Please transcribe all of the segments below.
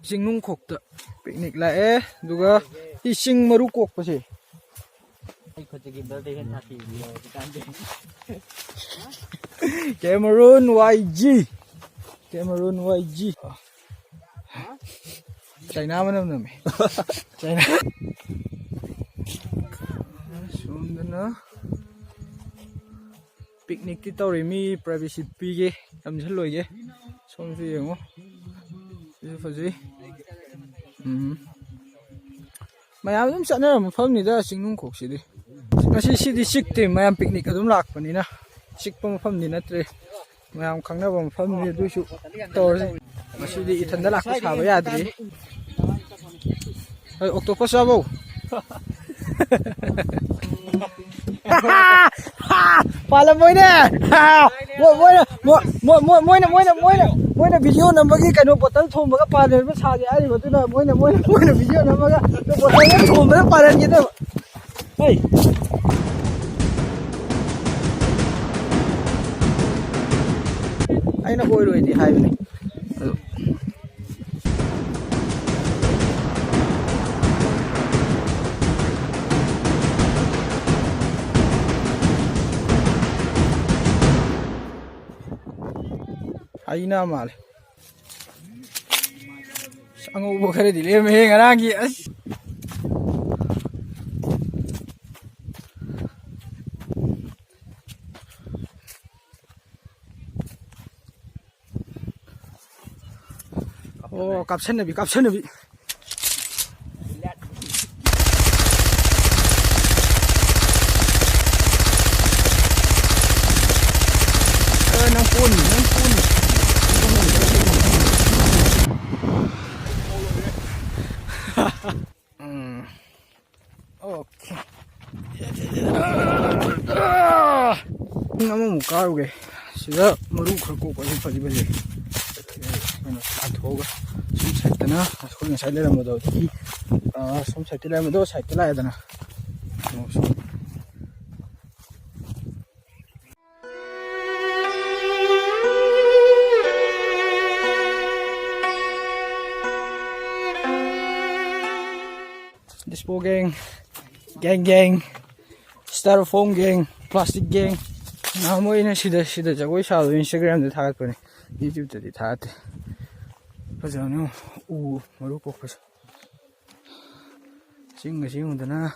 ꯆꯤꯡꯅꯨꯡꯈꯣꯛꯇ picnic ꯂꯥꯛꯑꯦ ꯑꯗꯨꯒ ꯁꯤ ꯆꯤꯡ ꯃꯔꯨ ꯀꯣꯛꯄꯁꯦ Cameroon YG China mana nama China sumdana picnic ti tawri mi privacy pige amjhalloige somsu yengo sisu fazui mayam dum chana mafamni da Chingnungkhok sidi ngasi sidi sikte mayam picnic adum lakpanina sikpa mafamni natre mayam khangnaba mafamni dusu tawri masidi ithanda lakpa saba yadri hey octopus sabo Pala moina moina video nambagi kanu bottle thombaga pala ba sage ari batuna moina video namaga bottle thombaga pala gida hey aina boy roidi haibne Aina mal sangu bokare dile me ngarangi as oh kapsan nabi nang pun okay namu mukaruge sida maru kharko ko faji baje athoga sum saitana khol ngai saile ramado ki sum saitila ramado saitila adana Dispo gang styrofoam gang plastic gang na mo ina sida jagoi sa Instagram da thagat pani YouTube da thate pajano maru ko pas sing dana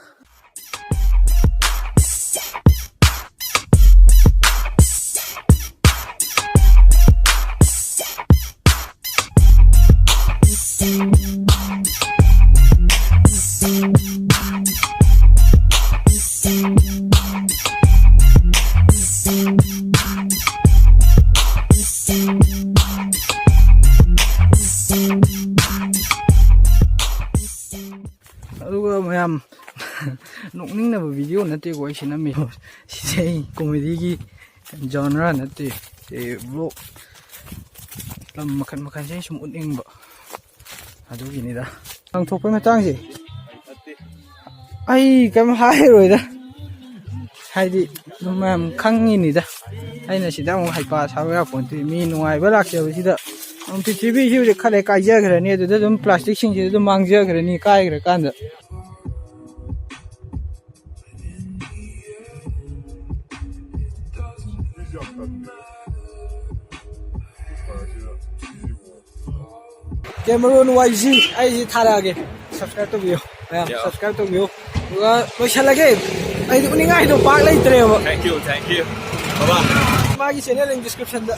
aduga mayam nokning na video nate ko sinami sei comedy gi genre nate vlog lam makan sei sum uning ba adugi ni da ang thokpai matang si ai kam hai roi da haidi mayam khangi ni da aina sida mo haipa sawa ponti mi nuai ba lakse ba sida PTV hiu khale kai ja grani adu dum plastic sing ji dum mang ja grani kai gra kan da Cameroon YG ai ji thara ge subscribe to bio subscribe to bio duga loishalage ai uningai do pak lai tre ba thank you bye bye magi channel in description da